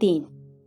3।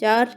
4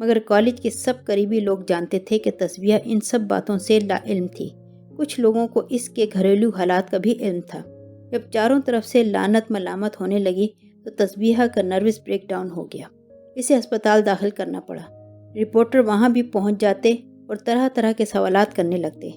مگر کالج کے سب قریبی لوگ جانتے تھے کہ تسبیحہ ان سب باتوں سے لا علم تھی۔ کچھ لوگوں کو اس کے گھریلو حالات کا بھی علم تھا۔ جب چاروں طرف سے لعنت ملامت ہونے لگی تو تسبیحہ کا نروس بریک ڈاؤن ہو گیا۔ اسے ہسپتال داخل کرنا پڑا۔ رپورٹر وہاں بھی پہنچ جاتے اور طرح طرح کے سوالات کرنے لگتے۔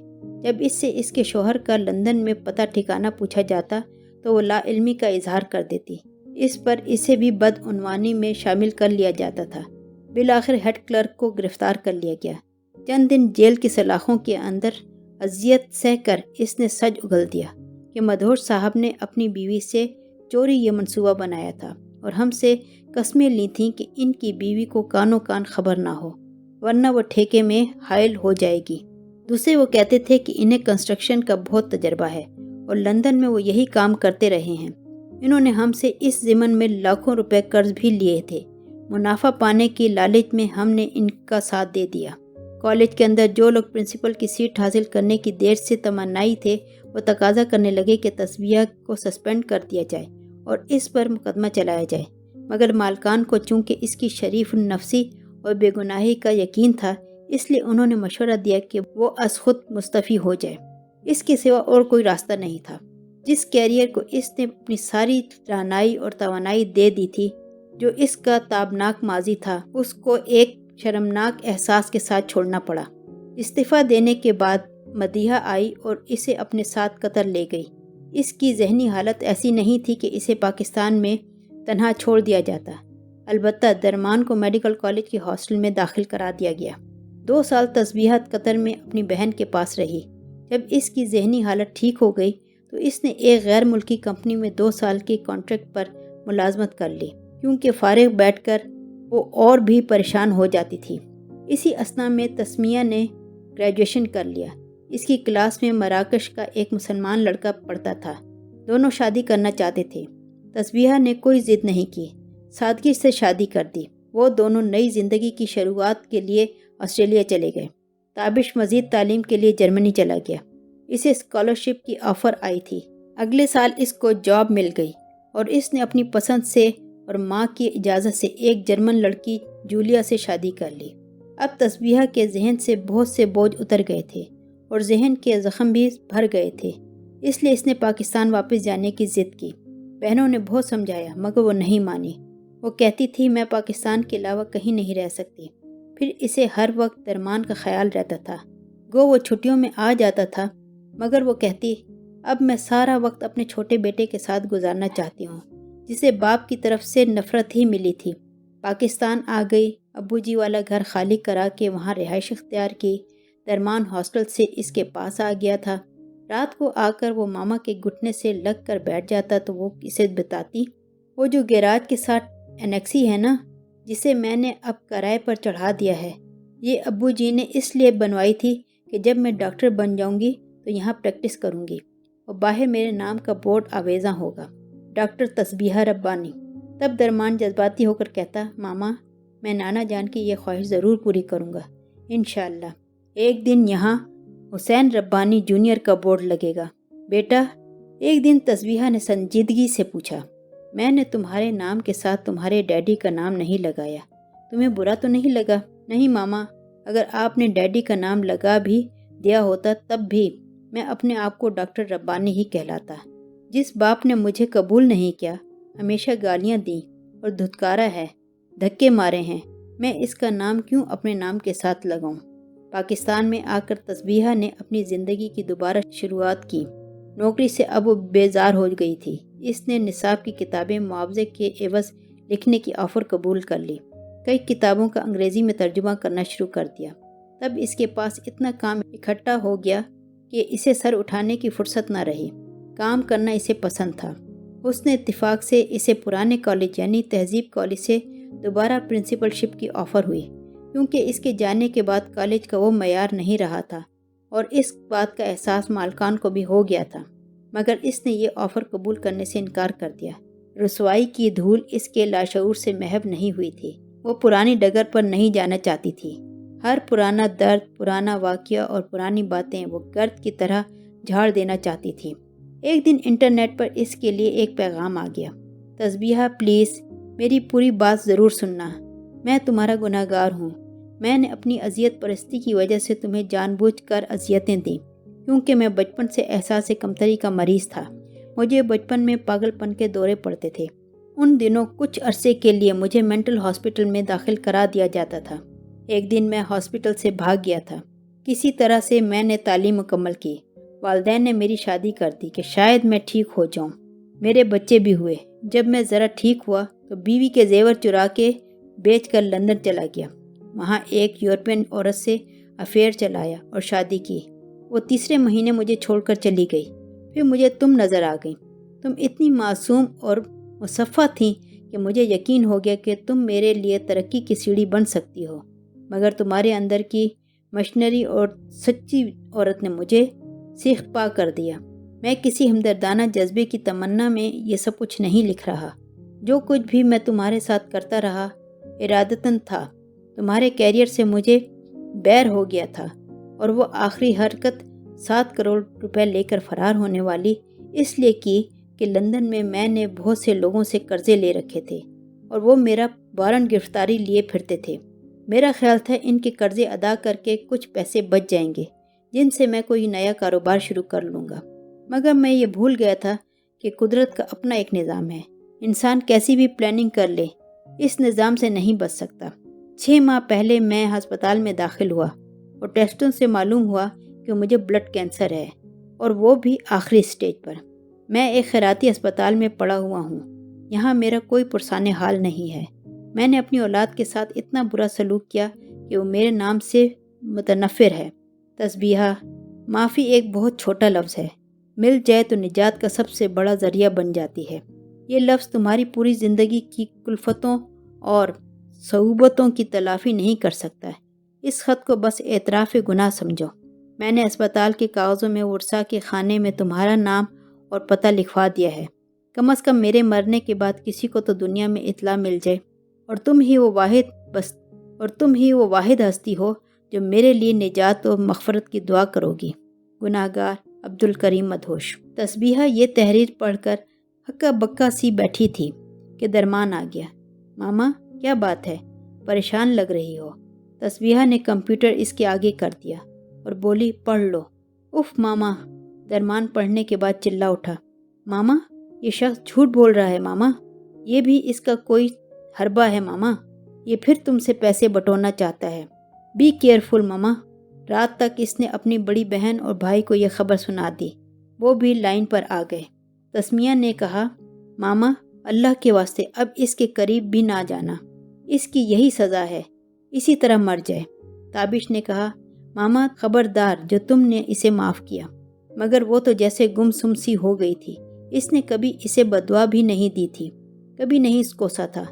جب اس سے اس کے شوہر کا لندن میں پتہ ٹھکانہ پوچھا جاتا تو وہ لا علمی کا اظہار کر دیتی۔ اس پر اسے بھی بدعنوانی میں شامل کر لیا جاتا تھا۔ بالآخر ہیڈ کلرک کو گرفتار کر لیا گیا۔ چند دن جیل کی سلاخوں کے اندر اذیت سہ کر اس نے سچ اگل دیا کہ مدہوش صاحب نے اپنی بیوی سے چوری یہ منصوبہ بنایا تھا اور ہم سے قسمیں لی تھیں کہ ان کی بیوی کو کانوں کان خبر نہ ہو، ورنہ وہ ٹھیکے میں حائل ہو جائے گی۔ دوسرے وہ کہتے تھے کہ انہیں کنسٹرکشن کا بہت تجربہ ہے اور لندن میں وہ یہی کام کرتے رہے ہیں۔ انہوں نے ہم سے اس ضمن میں لاکھوں روپے قرض بھی لیے تھے۔ منافع پانے کی لالچ میں ہم نے ان کا ساتھ دے دیا۔ کالج کے اندر جو لوگ پرنسپل کی سیٹ حاصل کرنے کی دیر سے تمنائی تھے وہ تقاضا کرنے لگے کہ تسبیحہ کو سسپینڈ کر دیا جائے اور اس پر مقدمہ چلایا جائے، مگر مالکان کو چونکہ اس کی شریف النفسی اور بے گناہی کا یقین تھا، اس لیے انہوں نے مشورہ دیا کہ وہ از خود مستعفی ہو جائے۔ اس کے سوا اور کوئی راستہ نہیں تھا۔ جس کیریئر کو اس نے اپنی ساری رہنائی اور توانائی دے دی تھی، جو اس کا تابناک ماضی تھا، اس کو ایک شرمناک احساس کے ساتھ چھوڑنا پڑا۔ استعفیٰ دینے کے بعد مدیحہ آئی اور اسے اپنے ساتھ قطر لے گئی۔ اس کی ذہنی حالت ایسی نہیں تھی کہ اسے پاکستان میں تنہا چھوڑ دیا جاتا۔ البتہ درمان کو میڈیکل کالج کے ہاسٹل میں داخل کرا دیا گیا۔ 2 سال تسبیحہ قطر میں اپنی بہن کے پاس رہی۔ جب اس کی ذہنی حالت ٹھیک ہو گئی تو اس نے ایک غیر ملکی کمپنی میں 2 سال کے کانٹریکٹ پر ملازمت کر لی، کیونکہ فارغ بیٹھ کر وہ اور بھی پریشان ہو جاتی تھی۔ اسی اثنا میں تسمیہ نے گریجویشن کر لیا۔ اس کی کلاس میں مراکش کا ایک مسلمان لڑکا پڑھتا تھا۔ دونوں شادی کرنا چاہتے تھے۔ تسبیحہ نے کوئی ضد نہیں کی، سادگی سے شادی کر دی۔ وہ دونوں نئی زندگی کی شروعات کے لیے آسٹریلیا چلے گئے۔ تابش مزید تعلیم کے لیے جرمنی چلا گیا۔ اسے اسکالرشپ کی آفر آئی تھی۔ اگلے سال اس کو جاب مل گئی اور اس نے اپنی پسند سے اور ماں کی اجازت سے ایک جرمن لڑکی جولیا سے شادی کر لی۔ اب تسبیحہ کے ذہن سے بہت سے بوجھ اتر گئے تھے اور ذہن کے زخم بھی بھر گئے تھے، اس لیے اس نے پاکستان واپس جانے کی ضد کی۔ بہنوں نے بہت سمجھایا مگر وہ نہیں مانی۔ وہ کہتی تھی میں پاکستان کے علاوہ کہیں نہیں رہ سکتی۔ پھر اسے ہر وقت درمان کا خیال رہتا تھا۔ گو وہ چھٹیوں میں آ جاتا تھا، مگر وہ کہتی اب میں سارا وقت اپنے چھوٹے بیٹے کے ساتھ گزارنا چاہتی ہوں، جسے باپ کی طرف سے نفرت ہی ملی تھی۔ پاکستان آ گئی، ابو جی والا گھر خالی کرا کے وہاں رہائش اختیار کی۔ درمان ہاسٹل سے اس کے پاس آ گیا تھا۔ رات کو آ کر وہ ماما کے گھٹنے سے لگ کر بیٹھ جاتا تو وہ اسے بتاتی وہ جو گیراج کے ساتھ انیکسی ہے نا، جسے میں نے اب کرائے پر چڑھا دیا ہے، یہ ابو جی نے اس لیے بنوائی تھی کہ جب میں ڈاکٹر بن جاؤں گی تو یہاں پریکٹس کروں گی اور باہر میرے نام کا بورڈ آویزاں ہوگا، ڈاکٹر تسبیحہ ربانی۔ تب درمان جذباتی ہو کر کہتا ماما میں نانا جان کی یہ خواہش ضرور پوری کروں گا انشاءاللہ۔ ایک دن یہاں حسین ربانی جونیئر کا بورڈ لگے گا۔ بیٹا، ایک دن تسبیحہ نے سنجیدگی سے پوچھا، میں نے تمہارے نام کے ساتھ تمہارے ڈیڈی کا نام نہیں لگایا، تمہیں برا تو نہیں لگا؟ نہیں ماما، اگر آپ نے ڈیڈی کا نام لگا بھی دیا ہوتا تب بھی میں اپنے آپ کو ڈاکٹر ربانی ہی کہلاتا۔ جس باپ نے مجھے قبول نہیں کیا، ہمیشہ گالیاں دیں اور دھتکارا ہے، دھکے مارے ہیں، میں اس کا نام کیوں اپنے نام کے ساتھ لگاؤں؟ پاکستان میں آ کر تسبیحہ نے اپنی زندگی کی دوبارہ شروعات کی۔ نوکری سے اب وہ بیزار ہو گئی تھی۔ اس نے نصاب کی کتابیں معاوضے کے عوض لکھنے کی آفر قبول کر لی۔ کئی کتابوں کا انگریزی میں ترجمہ کرنا شروع کر دیا۔ تب اس کے پاس اتنا کام اکٹھا ہو گیا کہ اسے سر اٹھانے کی فرصت نہ رہی۔ کام کرنا اسے پسند تھا۔ اس نے اتفاق سے اسے پرانے کالج یعنی تہذیب کالج سے دوبارہ پرنسپل شپ کی آفر ہوئی، کیونکہ اس کے جانے کے بعد کالج کا وہ معیار نہیں رہا تھا اور اس بات کا احساس مالکان کو بھی ہو گیا تھا، مگر اس نے یہ آفر قبول کرنے سے انکار کر دیا۔ رسوائی کی دھول اس کے لاشعور سے محو نہیں ہوئی تھی۔ وہ پرانی ڈگر پر نہیں جانا چاہتی تھی۔ ہر پرانا درد، پرانا واقعہ اور پرانی باتیں وہ گرد کی طرح جھاڑ دینا چاہتی تھی۔ ایک دن انٹرنیٹ پر اس کے لیے ایک پیغام آ گیا، تسبیحہ پلیز میری پوری بات ضرور سننا، میں تمہارا گناہگار ہوں، میں نے اپنی اذیت پرستی کی وجہ سے تمہیں جان بوجھ کر اذیتیں دیں، کیونکہ میں بچپن سے احساس کمتری کا مریض تھا۔ مجھے بچپن میں پاگل پن کے دورے پڑتے تھے۔ ان دنوں کچھ عرصے کے لیے مجھے مینٹل ہاسپٹل میں داخل کرا دیا جاتا تھا۔ ایک دن میں ہاسپٹل سے بھاگ گیا تھا۔ کسی طرح سے میں نے تعلیم مکمل کی۔ والدین نے میری شادی کر دی کہ شاید میں ٹھیک ہو جاؤں۔ میرے بچے بھی ہوئے۔ جب میں ذرا ٹھیک ہوا تو بیوی کے زیور چرا کے بیچ کر لندن چلا گیا۔ وہاں ایک یورپین عورت سے افیئر چلایا اور شادی کی۔ وہ تیسرے مہینے مجھے چھوڑ کر چلی گئی۔ پھر مجھے تم نظر آ گئی۔ تم اتنی معصوم اور مصفہ تھیں کہ مجھے یقین ہو گیا کہ تم میرے لیے ترقی کی سیڑھی بن سکتی ہو، مگر تمہارے اندر کی مشنری اور سچی عورت نے مجھے سیخ پا کر دیا۔ میں کسی ہمدردانہ جذبے کی تمنا میں یہ سب کچھ نہیں لکھ رہا۔ جو کچھ بھی میں تمہارے ساتھ کرتا رہا ارادتاً تھا۔ تمہارے کیریئر سے مجھے بیر ہو گیا تھا، اور وہ آخری حرکت 7 کروڑ روپے لے کر فرار ہونے والی اس لیے کی کہ لندن میں نے بہت سے لوگوں سے قرضے لے رکھے تھے اور وہ میرا وارنٹ گرفتاری لیے پھرتے تھے۔ میرا خیال تھا ان کے قرضے ادا کر کے کچھ پیسے بچ جائیں گے جن سے میں کوئی نیا کاروبار شروع کر لوں گا، مگر میں یہ بھول گیا تھا کہ قدرت کا اپنا ایک نظام ہے۔ انسان کیسی بھی پلاننگ کر لے اس نظام سے نہیں بچ سکتا۔ 6 ماہ پہلے میں ہسپتال میں داخل ہوا اور ٹیسٹوں سے معلوم ہوا کہ مجھے بلڈ کینسر ہے، اور وہ بھی آخری سٹیج پر۔ میں ایک خیراتی اسپتال میں پڑا ہوا ہوں۔ یہاں میرا کوئی پرسان حال نہیں ہے۔ میں نے اپنی اولاد کے ساتھ اتنا برا سلوک کیا کہ وہ میرے نام سے متنفر ہے۔ تسبیحہ، معافی ایک بہت چھوٹا لفظ ہے، مل جائے تو نجات کا سب سے بڑا ذریعہ بن جاتی ہے۔ یہ لفظ تمہاری پوری زندگی کی کلفتوں اور صعوبتوں کی تلافی نہیں کر سکتا۔ اس خط کو بس اعتراف گناہ سمجھو۔ میں نے اسپتال کے کاغذوں میں ورثہ کے خانے میں تمہارا نام اور پتہ لکھوا دیا ہے۔ کم از کم میرے مرنے کے بعد کسی کو تو دنیا میں اطلاع مل جائے، اور تم ہی وہ واحد ہستی ہو جو میرے لیے نجات و مغفرت کی دعا کرو گی۔ گناہگار عبدالکریم مدہوش۔ تسبیحہ یہ تحریر پڑھ کر ہکا بکا سی بیٹھی تھی کہ درمان آ گیا۔ ماما کیا بات ہے؟ پریشان لگ رہی ہو۔ تسبیحہ نے کمپیوٹر اس کے آگے کر دیا اور بولی، پڑھ لو۔ اف ماما، درمان پڑھنے کے بعد چلا اٹھا۔ ماما، یہ شخص جھوٹ بول رہا ہے ماما، یہ بھی اس کا کوئی حربہ ہے ماما، یہ پھر تم سے پیسے بٹورنا چاہتا ہے۔ بی کیئرفل ماما۔ رات تک اس نے اپنی بڑی بہن اور بھائی کو یہ خبر سنا دی، وہ بھی لائن پر آ گئے۔ تسمیہ نے کہا، ماما اللہ کے واسطے اب اس کے قریب بھی نہ جانا، اس کی یہی سزا ہے، اسی طرح مر جائے۔ تابش نے کہا، ماما خبردار جو تم نے اسے معاف کیا، مگر وہ تو جیسے گم سم سی ہو گئی تھی۔ اس نے کبھی اسے بددعا بھی نہیں دی تھی، کبھی نہیں کوسا تھا۔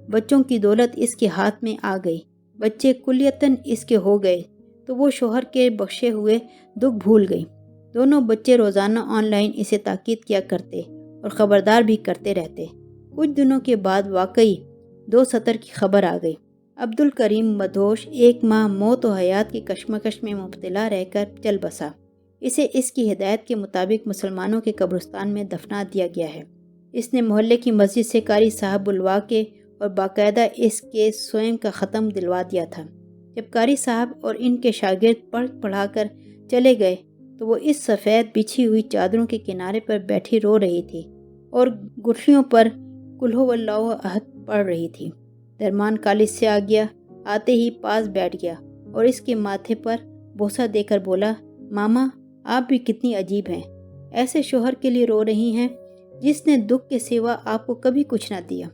بچوں کی دولت اس کے ہاتھ میں آ گئی، بچے کلیتاً اس کے ہو گئے تو وہ شوہر کے بخشے ہوئے دکھ بھول گئی۔ دونوں بچے روزانہ آن لائن اسے تاکید کیا کرتے اور خبردار بھی کرتے رہتے۔ کچھ دنوں کے بعد واقعی 2 سطر کی خبر آ گئی۔ عبدالکریم مدہوش 1 ماہ موت و حیات کی کشمکش میں مبتلا رہ کر چل بسا۔ اسے اس کی ہدایت کے مطابق مسلمانوں کے قبرستان میں دفنا دیا گیا ہے۔ اس نے محلے کی مسجد سے قاری صاحب بلوا کے اور باقاعدہ اس کے سوئم کا ختم دلوا دیا تھا۔ جب قاری صاحب اور ان کے شاگرد پڑھ پڑھا کر چلے گئے تو وہ اس سفید بچھی ہوئی چادروں کے کنارے پر بیٹھی رو رہی تھی اور گٹھلیوں پر قل ھو اللہ احد پڑھ رہی تھی۔ درمان کالج سے آ گیا، آتے ہی پاس بیٹھ گیا اور اس کے ماتھے پر بوسہ دے کر بولا، ماما آپ بھی کتنی عجیب ہیں، ایسے شوہر کے لیے رو رہی ہیں جس نے دکھ کے سوا آپ کو کبھی کچھ نہ دیا۔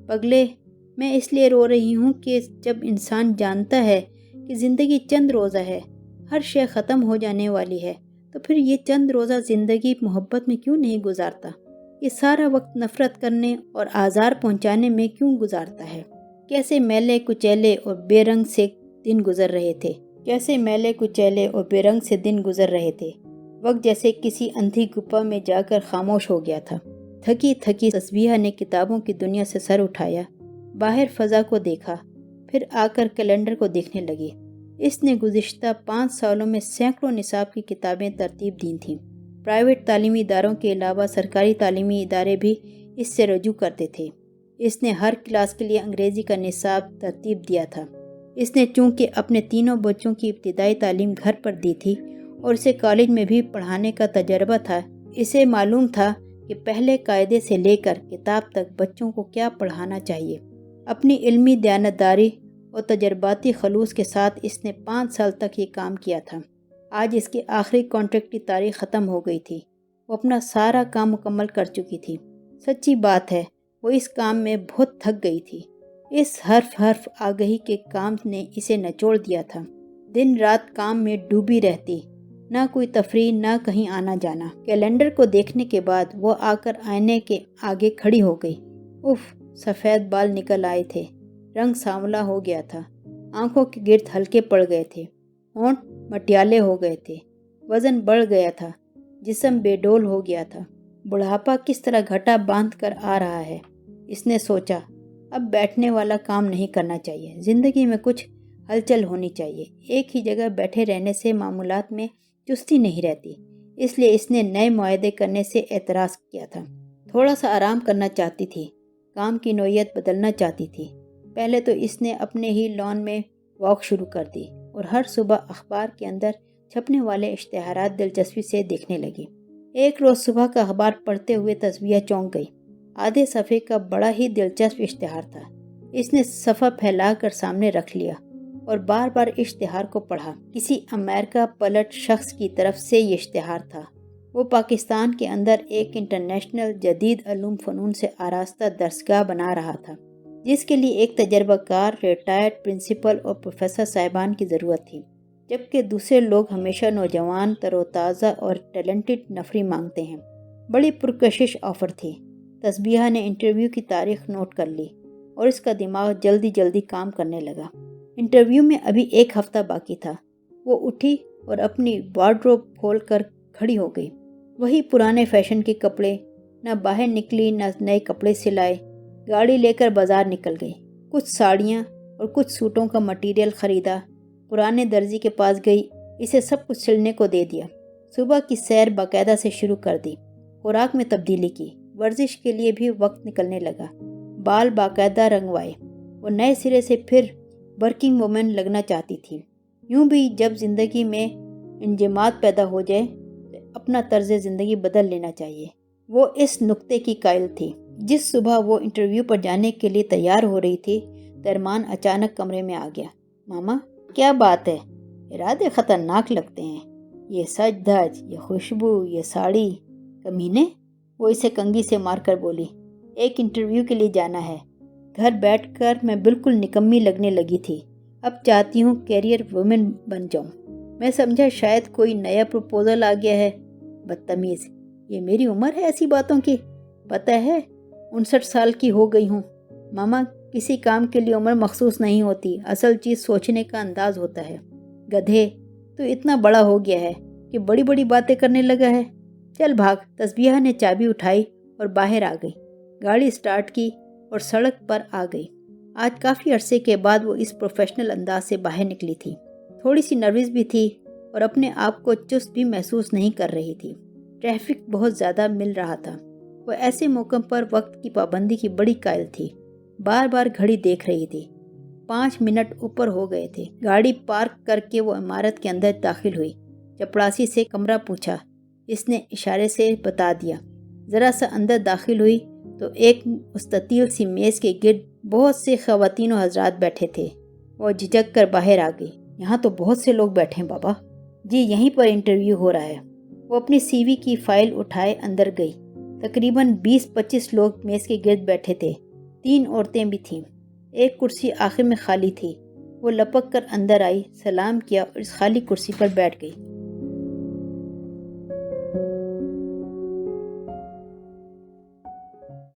پگلے، میں اس لیے رو رہی ہوں کہ جب انسان جانتا ہے کہ زندگی چند روزہ ہے، ہر شے ختم ہو جانے والی ہے، تو پھر یہ چند روزہ زندگی محبت میں کیوں نہیں گزارتا؟ یہ سارا وقت نفرت کرنے اور آزار پہنچانے میں کیوں گزارتا ہے؟ کیسے میلے کچیلے اور بے رنگ سے دن گزر رہے تھے، وقت جیسے کسی اندھی گپا میں جا کر خاموش ہو گیا تھا۔ تھکی تھکی تسبیحہ نے کتابوں کی دنیا سے سر اٹھایا، باہر فضا کو دیکھا، پھر آ کر کیلنڈر کو دیکھنے لگی۔ اس نے گزشتہ 5 سالوں میں سینکڑوں نصاب کی کتابیں ترتیب دی تھیں۔ پرائیویٹ تعلیمی اداروں کے علاوہ سرکاری تعلیمی ادارے بھی اس سے رجوع کرتے تھے۔ اس نے ہر کلاس کے لیے انگریزی کا نصاب ترتیب دیا تھا۔ اس نے چونکہ اپنے تینوں بچوں کی ابتدائی تعلیم گھر پر دی تھی اور اسے کالج میں بھی پڑھانے کا تجربہ تھا، اسے معلوم تھا کہ پہلے قاعدے سے لے کر کتاب تک بچوں کو کیا پڑھانا چاہیے۔ اپنی علمی دیانتداری اور تجرباتی خلوص کے ساتھ اس نے 5 سال تک یہ کام کیا تھا۔ آج اس کی آخری کانٹریکٹ کی تاریخ ختم ہو گئی تھی، وہ اپنا سارا کام مکمل کر چکی تھی۔ سچی بات ہے، وہ اس کام میں بہت تھک گئی تھی۔ اس حرف آگہی کے کام نے اسے نچوڑ دیا تھا۔ دن رات کام میں ڈوبی رہتی، نہ کوئی تفریح، نہ کہیں آنا جانا۔ کیلنڈر کو دیکھنے کے بعد وہ آ کر آئینے کے آگے کھڑی ہو گئی۔ اف، سفید بال نکل آئے تھے، رنگ سانولا ہو گیا تھا، آنکھوں کے گرد ہلکے پڑ گئے تھے، ہونٹ مٹیالے ہو گئے تھے، وزن بڑھ گیا تھا، جسم بے ڈول ہو گیا تھا۔ بڑھاپا کس طرح گھٹا باندھ کر آ رہا ہے، اس نے سوچا۔ اب بیٹھنے والا کام نہیں کرنا چاہیے، زندگی میں کچھ ہلچل ہونی چاہیے۔ ایک ہی جگہ بیٹھے رہنے سے معمولات میں چستی نہیں رہتی، اس لیے اس نے نئے معاہدے کرنے سے اعتراض کیا تھا۔ تھوڑا سا آرام کرنا چاہتی تھی، کام کی نوعیت بدلنا چاہتی تھی۔ پہلے تو اس نے اپنے ہی لان میں واک شروع کر دی اور ہر صبح اخبار کے اندر چھپنے والے اشتہارات دلچسپی سے دیکھنے لگی۔ ایک روز صبح کا اخبار پڑھتے ہوئے تسبیحہ چونک گئی۔ آدھے صفحے کا بڑا ہی دلچسپ اشتہار تھا۔ اس نے صفحہ پھیلا کر سامنے رکھ لیا اور بار بار اشتہار کو پڑھا۔ کسی امریکہ پلٹ شخص کی طرف سے یہ اشتہار تھا۔ وہ پاکستان کے اندر ایک انٹرنیشنل جدید علوم فنون سے آراستہ درسگاہ بنا رہا تھا، جس کے لیے ایک تجربہ کار ریٹائرڈ پرنسپل اور پروفیسر صاحبان کی ضرورت تھی، جبکہ دوسرے لوگ ہمیشہ نوجوان، تر و تازہ اور ٹیلنٹڈ نفری مانگتے ہیں۔ بڑی پرکشش آفر تھی۔ تسبیحہ نے انٹرویو کی تاریخ نوٹ کر لی اور اس کا دماغ جلدی جلدی کام کرنے لگا۔ انٹرویو میں ابھی 1 ہفتہ باقی تھا۔ وہ اٹھی اور اپنی وارڈروب کھول کر کھڑی ہو گئی۔ وہی پرانے فیشن کے کپڑے، نہ باہر نکلی نہ نئے کپڑے سلائے۔ گاڑی لے کر بازار نکل گئی، کچھ ساڑیاں اور کچھ سوٹوں کا مٹیریل خریدا، پرانے درزی کے پاس گئی، اسے سب کچھ سلنے کو دے دیا۔ صبح کی سیر باقاعدہ سے شروع کر دی، خوراک میں تبدیلی کی، ورزش کے لیے بھی وقت نکلنے لگا، بال باقاعدہ رنگوائے۔ وہ نئے سرے سے پھر ورکنگ وومن لگنا چاہتی تھی۔ یوں بھی جب زندگی میں انجماد پیدا ہو جائے تو اپنا طرز زندگی بدل لینا چاہیے۔ وہ اس نقطے کی قائل تھی۔ جس صبح وہ انٹرویو پر جانے کے لیے تیار ہو رہی تھی، درمان اچانک کمرے میں آ گیا۔ ماما، کیا بات ہے؟ ارادے خطرناک لگتے ہیں، یہ سج دھج، یہ خوشبو، یہ ساڑی، کمینے۔ وہ اسے کنگھی سے مار کر بولی، ایک انٹرویو کے لیے جانا ہے۔ گھر بیٹھ کر میں بالکل نکمی لگنے لگی تھی، اب چاہتی ہوں کیریئر وومن بن جاؤں۔ میں سمجھا شاید کوئی نیا پروپوزل آ گیا ہے۔ بدتمیز، یہ میری عمر ہے ایسی باتوں کی؟ پتہ ہے 59 سال کی ہو گئی ہوں۔ ماما، کسی کام کے لیے عمر مخصوص نہیں ہوتی، اصل چیز سوچنے کا انداز ہوتا ہے۔ گدھے، تو اتنا بڑا ہو گیا ہے کہ بڑی بڑی باتیں کرنے لگا ہے۔ چل بھاگ۔ تسبیحہ نے چابی اٹھائی اور باہر آ گئی، گاڑی سٹارٹ کی اور سڑک پر آ گئی۔ آج کافی عرصے کے بعد وہ اس پروفیشنل انداز سے باہر نکلی تھی۔ تھوڑی سی نروس بھی تھی اور اپنے آپ کو چست بھی محسوس نہیں کر رہی تھی۔ ٹریفک بہت زیادہ مل رہا تھا۔ وہ ایسے موقع پر وقت کی پابندی کی بڑی قائل تھی، بار بار گھڑی دیکھ رہی تھی۔ 5 منٹ اوپر ہو گئے تھے۔ گاڑی پارک کر کے وہ عمارت کے اندر داخل ہوئی۔ چپڑاسی سے کمرہ پوچھا، اس نے اشارے سے بتا دیا۔ ذرا سا اندر داخل ہوئی تو ایک مستطیل سی میز کے گرد بہت سے خواتین و حضرات بیٹھے تھے۔ وہ جھجک کر باہر آ گئی۔ یہاں تو بہت سے لوگ بیٹھے ہیں بابا۔ جی، یہیں پر انٹرویو ہو رہا ہے۔ وہ اپنی سی وی کی فائل اٹھائے اندر گئی۔ تقریباً 20-25 لوگ میز کے گرد بیٹھے تھے، 3 عورتیں بھی تھیں۔ ایک کرسی آخر میں خالی تھی۔ وہ لپک کر اندر آئی، سلام کیا اور اس خالی کرسی پر بیٹھ گئی۔